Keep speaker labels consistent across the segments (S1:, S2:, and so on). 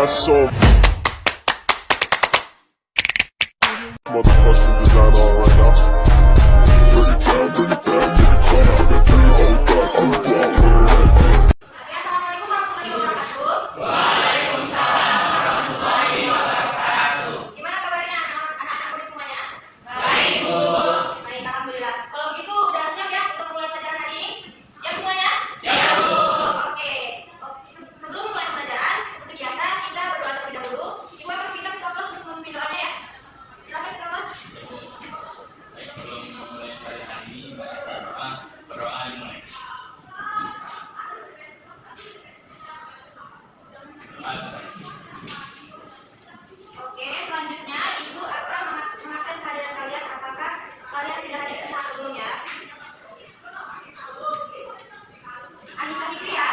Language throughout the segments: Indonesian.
S1: got so motherfucking design on right now. Bring it down, bring it down, bring it down. I got 3 old guys to the block with it.
S2: Assalamualaikum warahmatullahi wabarakatuh. Waalaikumsalam warahmatullahi wabarakatuh. Gimana kabarnya anak-anak murid semuanya? Baik, Bu. Baik, alhamdulillah. Kalau begitu udah siap ya untuk mulai pelajaran hari ini? Siap semuanya? Siap, Bu. Oke. Sebelum mulai pelajaran, seperti biasa kita berdoa terlebih dahulu. Ibu akan minta kita kelas untuk memimpin doanya ya. Silakan kita kelas.
S3: Baik, sebelum memulai pelajaran hari ini, berdoa dimulai.
S2: Oke, selanjutnya Ibu akan mengaksen kehadiran kalian. Apakah kalian sudah hadir semua atau belum ya? Anissa Fikria,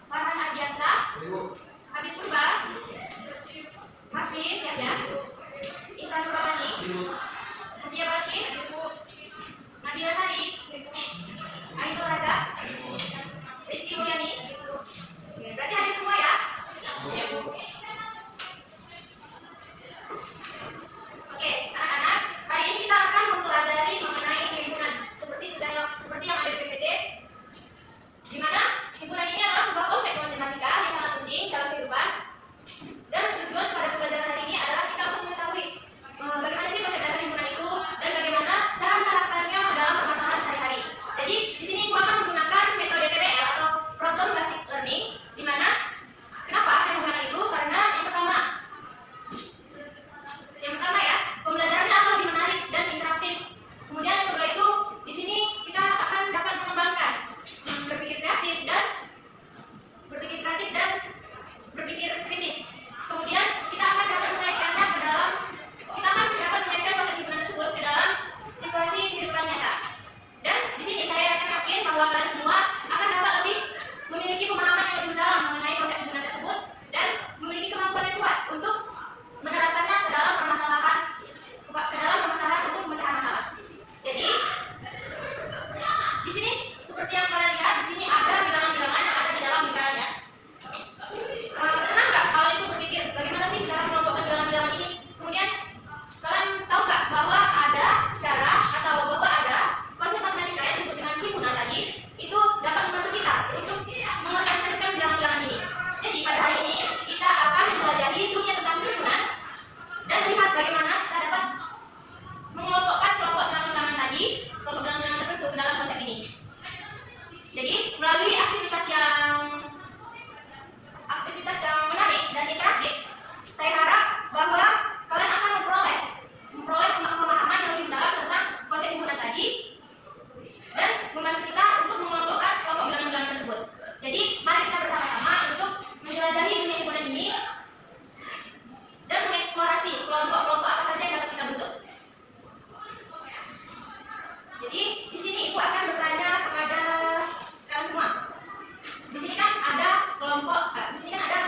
S2: Farhan Ardiansa, Habib Purba, Hafiz, siap ya? Ihsan Nurani, Nadia Balkis, Nabila Sari, Ainul Razak, Rizky Mulyani. Berarti hadir semua ya? Ya, Bu. Oke, anak-anak, hari ini kita akan mempelajari mengenai himpunan seperti yang ada di PPT, di mana himpunan ini adalah sebuah konsep matematika yang sangat penting dalam kehidupan. Dan tujuan pada pembelajaran hari ini adalah kita untuk mengetahui bagaimana sih konsep dasar himpunan itu dan bagaimana cara menerapkannya dalam permasalahan sehari-hari. Jadi di sini aku akan menggunakan metode PBL atau Problem Basic Learning, di mana kenapa saya menggunakan itu? Karena yang pertama ya, pembelajarannya akan lebih menarik dan interaktif. Kemudian yang kedua itu, di sini kita akan dapat mengembangkan berpikir kreatif dan berpikir kritis. Kemudian kita akan dapat mengaitkan konsep himpunan tersebut ke dalam situasi kehidupan nyata. Dan di sini saya yakin bahwa kalian semua akan dapat lebih memiliki pemahaman yang lebih mendalam mengenai konsep himpunan tersebut dan memiliki kemampuan yang kuat untuk menerapkannya ke dalam permasalahan untuk pemecahan masalah. Jadi di sini seperti yang kalian lihat, di sini ada bilangan-bilangan yang ada di dalam lingkarannya. Pernah nggak kalian itu berpikir bagaimana sih cara mengelompokkan bilangan-bilangan ini? Kemudian kalian tahu nggak bahwa ada cara atau bahwa ada konsep matematika yang disebut dengan himpunan tadi itu dapat membantu kita untuk mengorganisasikan bilangan-bilangan ini. Jadi pada hari ini kita akan mempelajari dunia tentang himpunan dan melihat bagaimana kita dapat mengelompokkan kelompok bilangan-bilangan tadi, kelompok bilangan-bilangan tertentu ke dalam konsep ini. Jadi melalui aktivitas yang menarik dan interaktif, saya harap bahwa kalian akan memperoleh pemahaman yang lebih mendalam tentang konsep himpunan tadi dan membantu kita untuk mengelompokkan kelompok bilangan-bilangan tersebut. Jadi mari kita bersama-sama untuk menjelajahi dunia himpunan ini dan mengeksplorasi kelompok-kelompok apa saja yang dapat kita bentuk. Jadi di sini Ibu akan bertanya kepada kalian semua. Di sini kan ada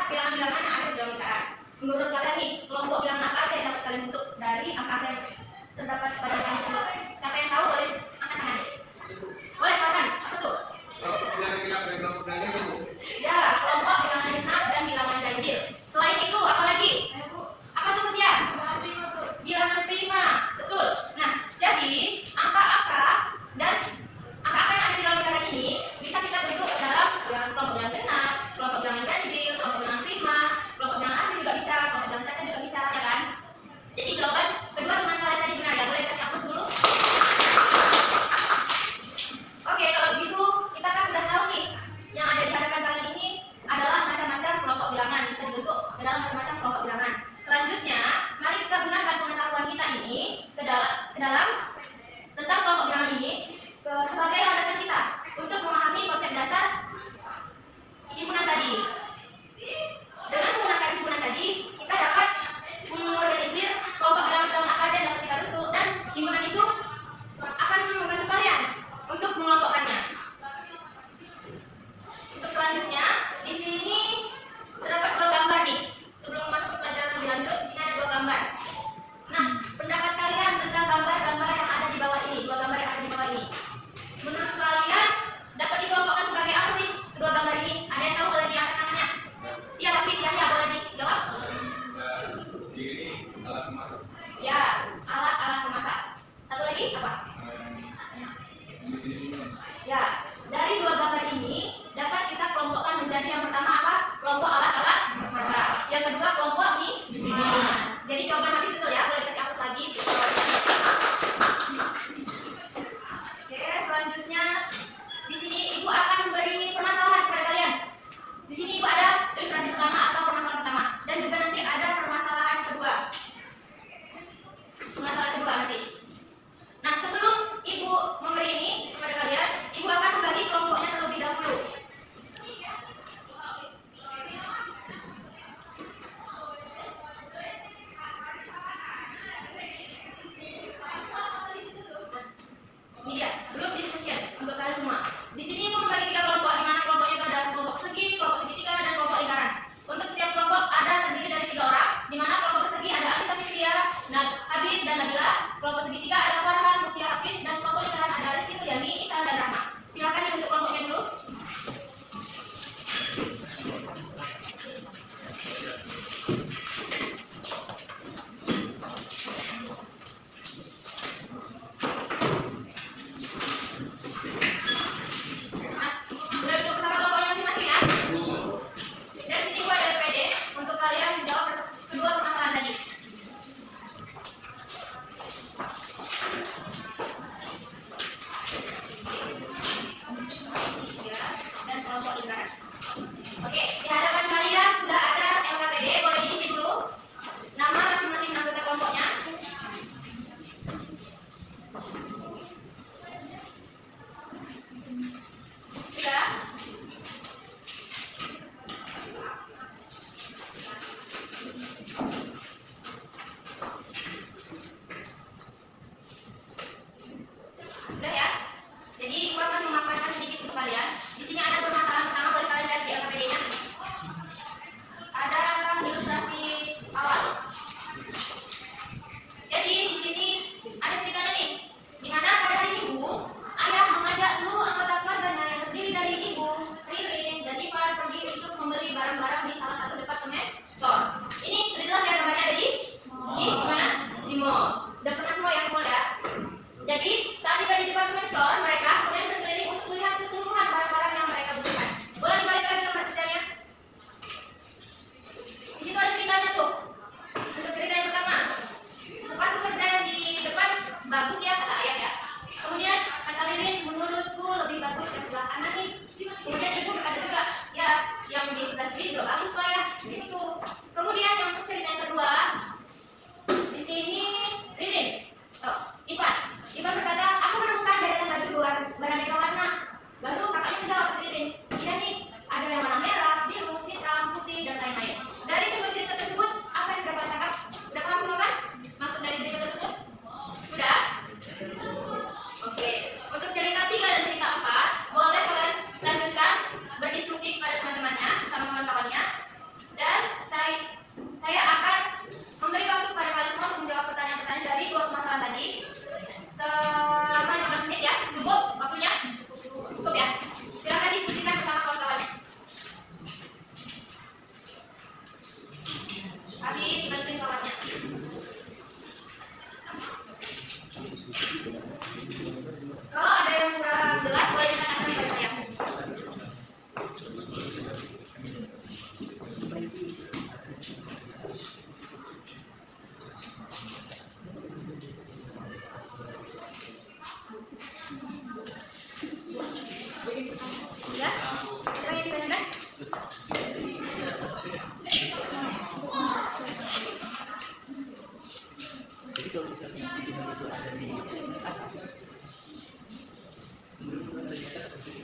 S2: bilangan-bilangan yang ada di dalam lingkaran. Menurut kalian nih, kelompok bilangan apa aja yang dapat kalian bentuk dari angka-angka yang terdapat pada bilangan tersebut? Siapa yang tahu boleh angkat tangan. Boleh Farhan, apa tuh?
S4: Kelompok bilangan genap dan kelompok bilangan ganjil.
S2: Ya, kelompok bilangan genap dan bilangan ganjil. Selain itu, apa lagi? Apa tuh dia? Bilangan prima, betul. Nah, jadi angka-angka dan angka-angka yang ada di dalam lingkaran ini bisa kita bentuk dalam kelompok bilangan genap, kelompok bilangan ganjil, kelompok bilangan prima, kelompok bilangan asli juga bisa, kelompok bilangan cacat juga bisa, ya kan? Jadi jawaban kedua teman kalian tadi benar ya, boleh kasih hapus dulu. Oke, kalau begitu kita kan udah tahu nih yang ada di hadapan kalian ini department store. Ini sudah jelas ya gambarnya ada di mana? Di mall. Udah pernah semua ya ke mall ya. Jadi saat tiba di department store, mereka kemudian berkeliling untuk melihat keseluruhan barang-barang yang mereka butuhkan. Boleh dibalik lagi nomor ceritanya? Di situ ada ceritanya tuh. Untuk cerita yang pertama, sepatu kerja yang di depan bagus ya kata ayah ya. Kemudian kata Ririn, menurutku lebih bagus yang sebelah kanan nih. Kemudian ibu berkata juga, ya yang di sebelah kiri juga bagus kok ya. Itu. Kemudian untuk cerita yang kedua, di sini Ririn, Ivan berkata, aku menemukan deretan baju beraneka warna. Baru kakaknya menjawab si Ririn, iya nih, ada yang warna merah, biru, hitam, putih, dan lain-lain. Dari kedua cerita tersebut, apa yang sudah kalian tangkap? Udah paham semua kan? Maksud dari cerita tersebut? Sudah? Oke. Untuk cerita 3 dan cerita 4, boleh kalian lanjutkan berdiskusi pada teman-temannya, bersama kawan-kawannya. Dan saya akan memberi waktu kepada kalian semua untuk menjawab pertanyaan-pertanyaan dari 2 permasalahan tadi. Selama 15 menit ya, cukup waktunya? Cukup ya? Silakan diskusikan bersama kawan-kawannya. Habib, bantuin kawannya. Kalau ada yang kurang jelas, boleh ditanyakan kepada saya. Ya, silakan ditanyakan.
S5: Jadi kalau misalnya hitungan itu ada di atas, sebelum ternyata jadi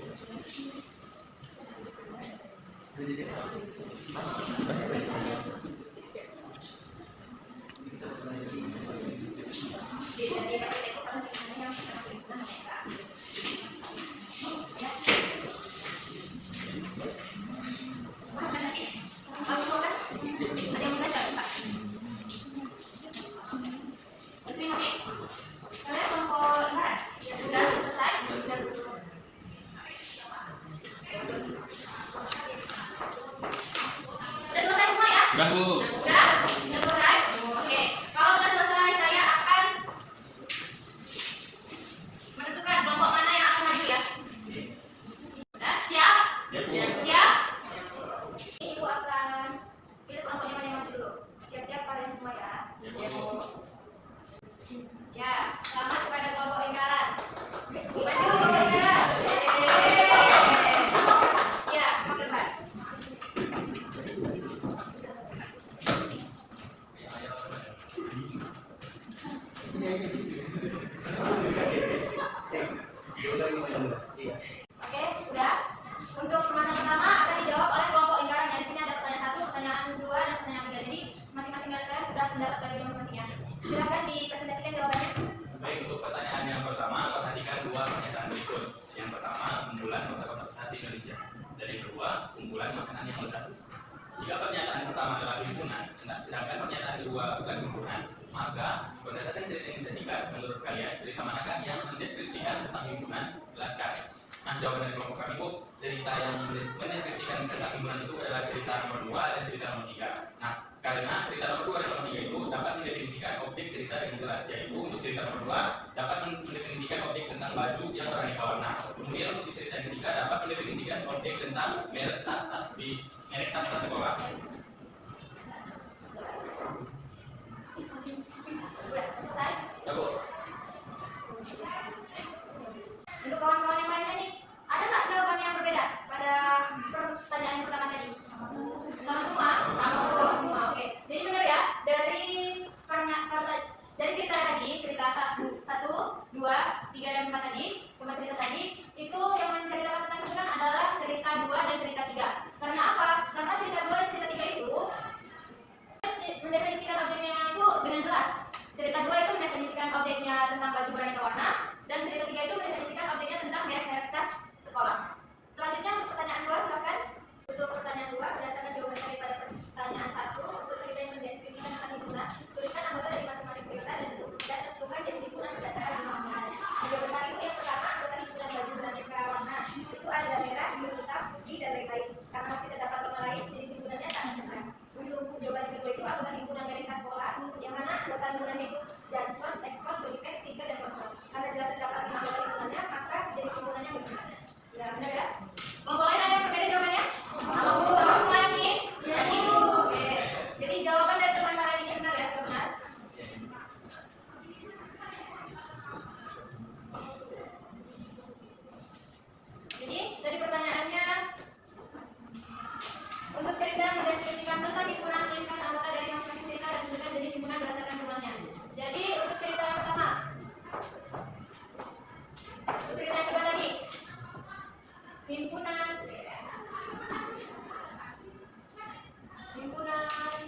S3: Udah Bu.
S2: Udah? Udah selesai? Oke. Kalau udah selesai, saya akan menentukan kelompok mana yang akan maju ya. Udah? Siap?
S3: Siap, Bu.
S2: Siap? Ini Ibu akan pilih kelompoknya mana yang maju dulu. Siap-siap kalian semua ya.
S3: Ya, Bu.
S2: Ya, selamat kepada kelompok lingkaran. Maju kelompok lingkaran. Ya, semakin depan. Oke, udah. Untuk permasalahan pertama akan dijawab oleh kelompok lingkaran. Di sini ada pertanyaan 1, pertanyaan 2, dan pertanyaan 3. Jadi masing-masing dari kalian sudah pendapat bagi masing-masing ya. Silakan dipresentasikan jawabannya.
S3: Baik, untuk pertanyaan yang pertama, perhatikan 2 pernyataan berikut. Yang pertama, unggulan kota-kota besar di Indonesia. Dan yang kedua, unggulan makanan yang lezat. Jika pernyataan pertama adalah himpunan, sedangkan pernyataan kedua bukan himpunan, maka berdasarkan cerita yang disajikan, menurut kalian cerita manakah yang mendeskripsikan tentang himpunan? Jelaskan. Nah, jawaban dari kelompok kami Bu, cerita yang mendeskripsikan tentang himpunan itu adalah cerita nomor 2 dan cerita nomor 3. Nah, karena cerita nomor 2 dan nomor 3 itu dapat mendefinisikan objek cerita dengan jelas, yaitu untuk cerita nomor 2 dapat mendefinisikan objek tentang baju yang beraneka warna. Kemudian untuk cerita yang ketiga dapat mendefinisikan objek tentang merek tas sekolah.
S2: Udah selesai?
S3: Ya Bu.
S2: Untuk kawan-kawan yang lainnya nih, ada nggak jawaban yang berbeda pada pertanyaan yang pertama tadi? Sama semua? Sama semua. Oke. Jadi benar ya, dari cerita tadi, cerita 1, 2, 3, dan 4 tadi, 5 cerita tadi, itu yang menceritakan tentang himpunan adalah cerita 2 dan cerita 3. Karena apa? Karena cerita 2 dan cerita 3 itu mendefinisikan objeknya itu dengan jelas. Cerita 2 itu mendefinisikan objeknya tentang baju beraneka warna, dan cerita 3 itu mendefinisikan objeknya tentang merek tas sekolah. Selanjutnya untuk pertanyaan 2, silakan. Untuk pertanyaan 2, berdasarkan jawaban daripada pertanyaan 1, untuk cerita yang mendeskripsikan tentang himpunan, tuliskan anggota dari masing-masing cerita dan tentukan jenis himpunan berdasarkan jumlahnya. Jawaban kami yang pertama, anggota himpunan baju beraneka warna itu ada merah, biru, hitam, putih, dan lain-lain. Karena masih terdapat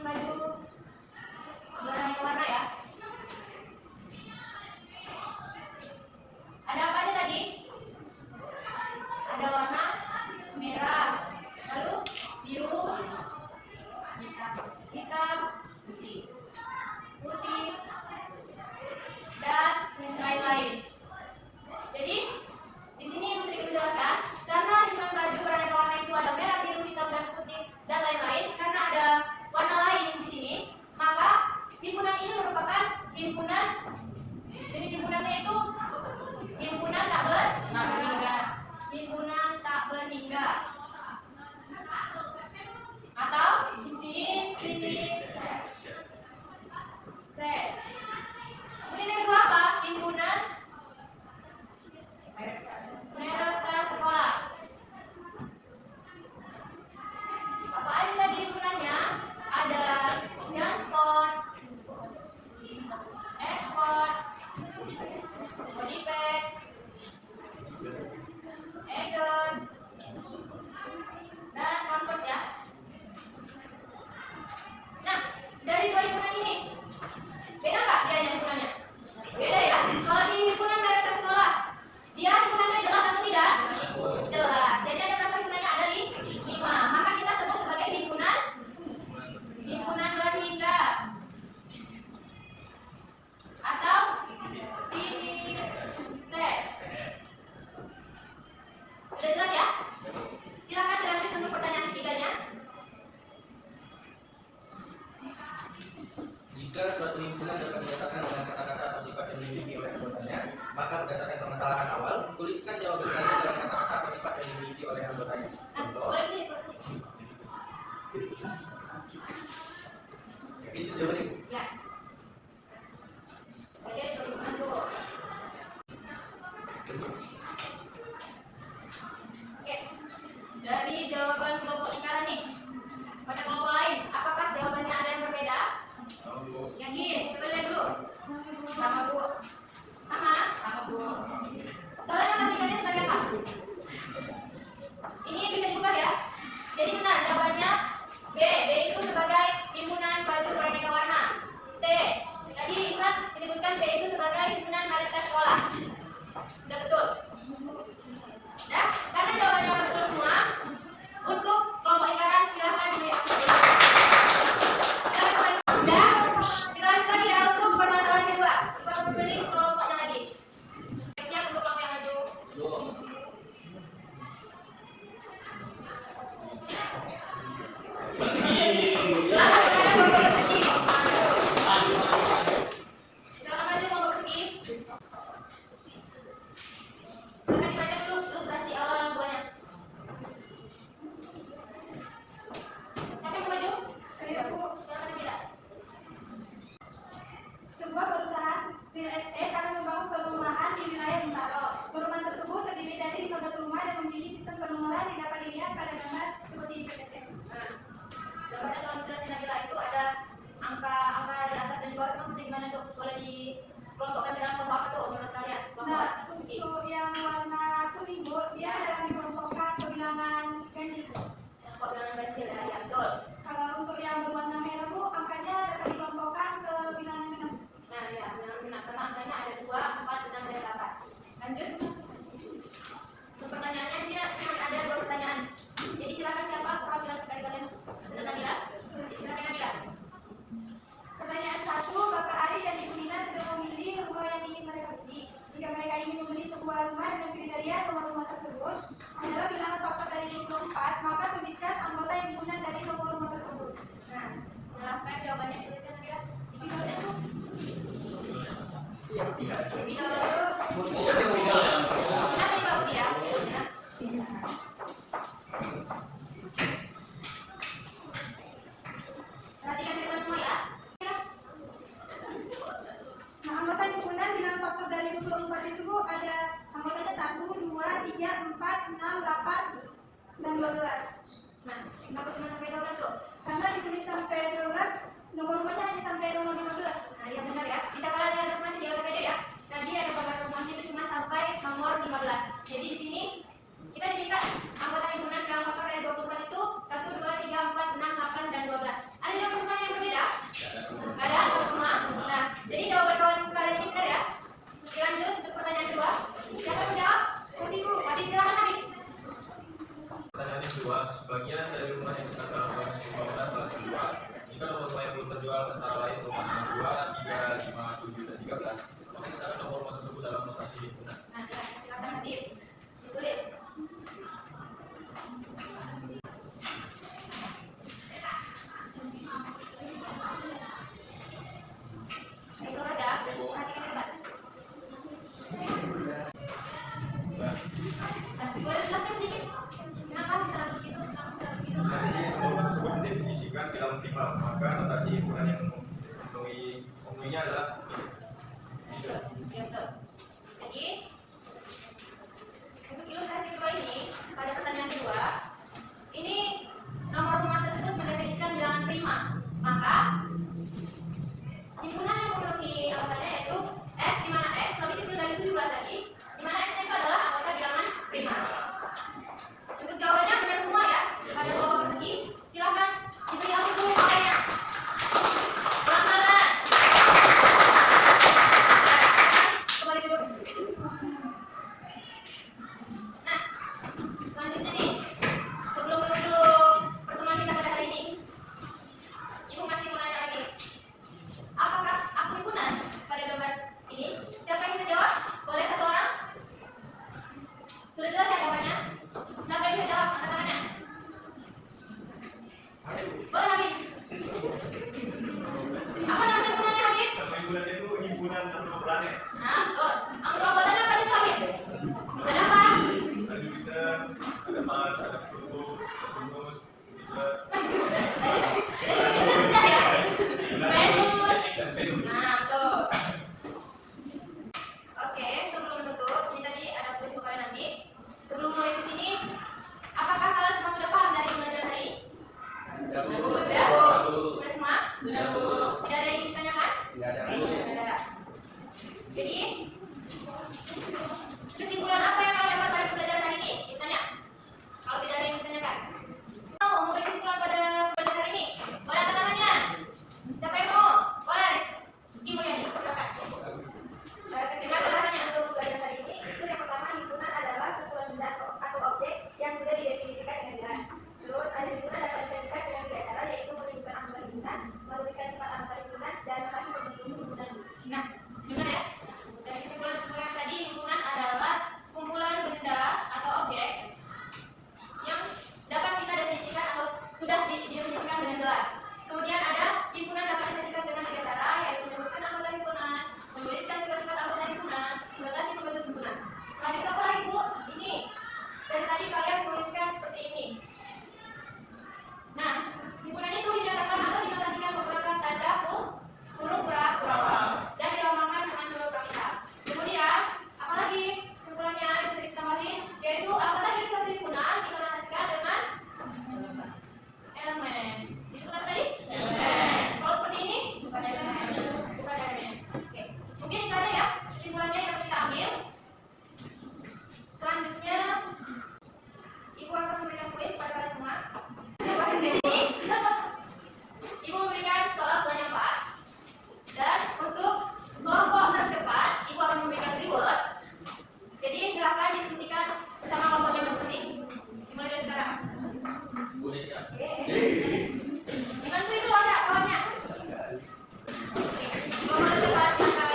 S2: baju beraneka warna ya. Ada apa aja tadi? Ada warna merah, lalu biru, hitam, putih, dan lain-lain. Jadi di sini Ibu sedikit menjelaskan, karena himpunan baju beraneka warna itu ada merah, biru, hitam, dan putih, dan lain-lain. Karena ada warna lain di sini, maka himpunan ini merupakan himpunan, jenis himpunannya itu himpunan tak berhingga. Himpunan tak berhingga atau infinite set. Kemudian yang kedua apa? Himpunan merek tas sekolah. Apa aja tadi himpunannya? Ada Jansport, Export, Bodypack, Egon, dan Converse ya. Nah, dari dua himpunan ini, beda nggak dia himpunannya? Beda ya. Kalau di himpunan merek tas sekolah, dia himpunannya jelas atau tidak? Jelas. Jadi ada berapa himpunannya? Ada 5. Maka kita sebut sebagai himpunan berhingga atau infinite set. Sudah jelas ya? Silakan dilanjut untuk pertanyaan ketiganya.
S5: Jika suatu himpunan dapat dinyatakan dengan kata-kata atau sifat yang dimiliki oleh anggotanya, maka berdasarkan permasalahan awal, tuliskan jawabannya dengan kata-kata atau sifat yang dimiliki oleh anggotanya. Contoh,
S2: Boleh tulis, boleh tulis.
S5: itu jawabannya.
S2: Ya. Jadi ada himpunan dulu. Oke. Dari jawaban kelompok lingkaran nih, pada kelompok lain, apakah jawabannya ada yang berbeda? Yakin? Coba lihat dulu. Sama Bu. Sama? Sama Bu. Kalian notasikannya sebagai apa? Ini bisa diubah ya. Jadi benar jawabannya B. B itu sebagai himpunan baju beraneka warna. T. Tadi Ihsan menyebutkan B itu sebagai himpunan merek tas sekolah. Sudah betul. Nah, karena jawabannya betul semua, untuk kelompok lingkaran silahkan dilihat. Dan kita lanjut lagi ya untuk permasalahan kedua. Kita pilih kelompoknya lagi. Siap untuk kelompok yang maju. Silakan sekarang kelompok persegi. Silakan maju kelompok persegi. Silakan dibaca dulu ilustrasi awal yang buahnya. Siapa yang maju?
S6: Saya Bu.
S2: Silakan tidak.
S6: Sebuah perusahaan real estate akan membangun perumahan di wilayah Bintaro. Perumahan tersebut terdiri dari 15 rumah dan memiliki sistem penomoran yang dapat dilihat pada gambar seperti di PPT.
S2: Nah, gambarnya kalau dijelasin lagi lah itu ada angka di atas dan di bawah itu maksudnya gimana tuh? Boleh dikelompokkan dengan kelompok apa tuh menurut kalian? Kelompok
S6: Nah,
S2: persegi.
S6: untuk yang warna kuning Bu, dia dalam dikelompokkan kebilangan ganjil.
S2: Kelompok bilangan ganjil ya, betul.
S6: Kalau untuk yang berwarna merah Bu, angkanya dapat dikelompokkan ke bilangan genap.
S2: Nah, ya, bilangan genap karena angkanya ada 2, 4, 6, dan 8. Lanjut. Untuk pertanyaannya di sini cuma ada 2 pertanyaan. Jadi silakan siapa perwakilan dari kalian? Sudah Nabila? Silakan Nabila.
S6: Pertanyaan 1, Bapak Ari dan Ibu Nina sedang memilih rumah yang ingin mereka beli. Jika mereka ingin membeli sebuah rumah dengan kriteria rumah-rumah tersebut adalah bilangan faktor dari 24, maka tuliskan anggota himpunan dari nomor rumah tersebut.
S2: Nah, silakan jawabannya dituliskan Nabila.
S6: Video itu
S2: Video dulu.
S5: Iya, iya.
S2: Kita beri bau ya. Perhatikan jawaban semua ya.
S6: Nah, anggota himpunan bilangan faktor dari 24 itu Bu, ada anggotanya 1, 2, 3, 4, 6, 8, dan 12.
S2: Nah, kenapa cuma sampai 12 tuh?
S6: Karena ditulis sampai 12, nomor rumahnya hanya sampai nomor 15.
S2: Nah, iya benar ya. Bisa kalian lihat masih di LPPD ya. Tadi ada gambar rumahnya itu cuma sampai nomor 15. Jadi di sini kita diminta anggota
S5: Pertanyaan yang kedua, sebagian dari rumah yang sedang dalam proses pembangunan telah terjual. Jika nomor rumah yang belum terjual antara lain rumah 62, 3, 5, 7, dan 13, maka silakan nomor rumah tersebut dalam notasi himpunan.
S2: Nah, silakan Habib ditulis. Baik, Raja, perhatikan debat. Nah, boleh jelaskan sedikit kenapa bisa ratus gitu? Kenapa bisa ratus gitu?
S5: Jadi nomor rumah tersebut didefinisikan di dalam primal, maka notasi himpunan yang memenuhinya adalah ini.
S2: Ya, betul. Jadi untuk ilustrasi kedua ini, pada pertanyaan kedua, ini nomor rumah tersebut mendefinisikan bilangan prima. Maka himpunan yang memenuhi anggotanya yaitu X, di mana X lebih kecil dari 17 tadi, di mana X itu adalah anggota bilangan prima. Untuk jawabannya benar semua ya, pada kelompok persegi. Silakan diberi ampun dulu makanya. Pelaksanaan. Kembali duduk. Nah, selanjutnya nih, sebelum menutup pertemuan kita pada hari ini, Ibu masih mau nanya lagi. Apakah aku himpunan pada gambar ini? Siapa yang bisa jawab? Boleh satu orang? Sudah jelas ya jawabannya? Siapa yang bisa jawab? Angkat tangannya. Boleh Habib. Apa nama himpunannya Habib?
S5: Nama himpunan itu himpunan anggota planet.
S2: Nah, betul. Anggotanya apa itu Habib? Ada apa?
S5: Ada Jupiter, ada Mars, ada Pluto, ada Venus, Jupiter,
S2: Venus.
S5: dan Venus.
S2: Nah, betul. Oke, sebelum menutup, ini tadi ada tulis untuk kalian nanti. Sebelum mulai ke sini, apakah kalian semua sudah paham dari pembelajaran hari ini? Sudah? Sudah semua? Sudah. Tidak ada yang ingin ditanyakan?
S5: Tidak ada.
S2: Tidak ada. Jadi, kesimpulan apa yang kalian dapat dari pembelajaran hari ini? Ditanya. Kalau tidak ada yang ditanyakan. Mau memberi kesimpulan pada pembelajaran hari ini? Boleh angkat tangannya. Siapa yang mau? Boleh. Ibu Mulyani, silakan. Kesimpulan pertamanya untuk pelajaran hari ini itu yang pertama, himpunan adalah kumpulan benda atau objek yang sudah didefinisikan dengan jelas. Terus ada himpunan dapat disajikan dengan tiga cara, yaitu menunjukkan anggota himpunan, menuliskan sifat anggota himpunan, dan lokasi pembentuk himpunan. Nah, benar ya? Dari kesimpulan tadi, himpunan adalah kumpulan benda atau objek yang dapat kita definisikan atau sudah didefinisikan dengan jelas. Kemudian ada himpunan dapat disajikan dengan tiga cara, yaitu menyebutkan anggota himpunan, menuliskan sifat-sifat anggota himpunan, notasi pembentuk himpunan. Selain itu apa lagi Bu? Ini dari tadi kalian menuliskan seperti ini. Nah, himpunan itu dinyatakan atau dinotasikan menggunakan tanda huruf kura-kura dan dilambangkan dengan huruf kapital. Kemudian, apalagi kesimpulannya yang bisa kita tambahin, yaitu anggota dari suatu himpunan dinotasikan dengan elemen. Disebut apa tadi? Elemen. Kalau seperti ini, bukan elemen. Bukan elemen. Oke. Mungkin itu aja ya kesimpulannya yang harus kita ambil. Selanjutnya, Ibu akan memberikan kuis pada kalian semua. Di sini, Ibu memberikan soal-soalnya 4. Dan untuk kelompok tercepat, Ibu akan memberikan reward. Jadi silakan diskusikan bersama kelompoknya masing-masing. Dimulai dari sekarang.
S3: Boleh siap.
S2: Dibantu itu aja kawannya. Kelompok tercepat, silakan.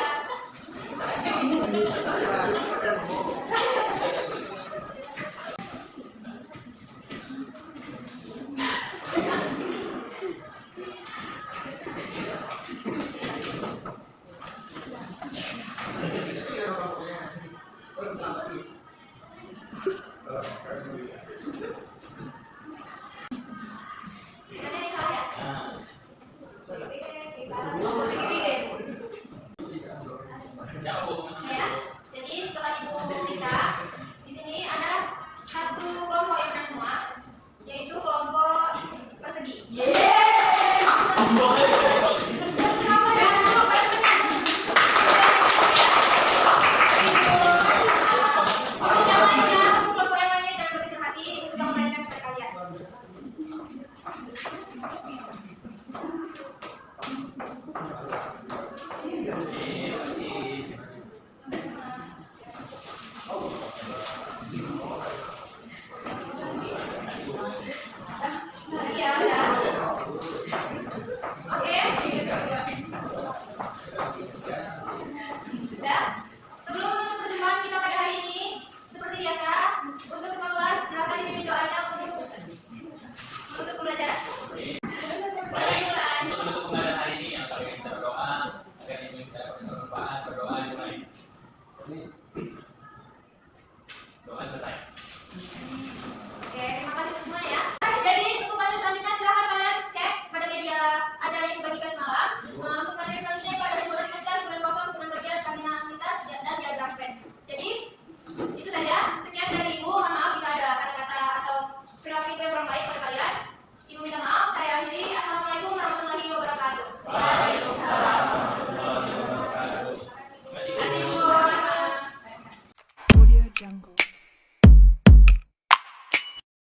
S2: Ini salah ya?
S3: Siapa Bu?
S2: Ya. Jadi setelah Ibu bisa, di sini ada satu kelompok yang menang semua, yaitu kelompok persegi. Kelompok yang dulu persegi. Untuk yang lainnya, untuk kelompok yang lainnya jangan berkecil hati, Ibu sudah memainkan kepada kalian.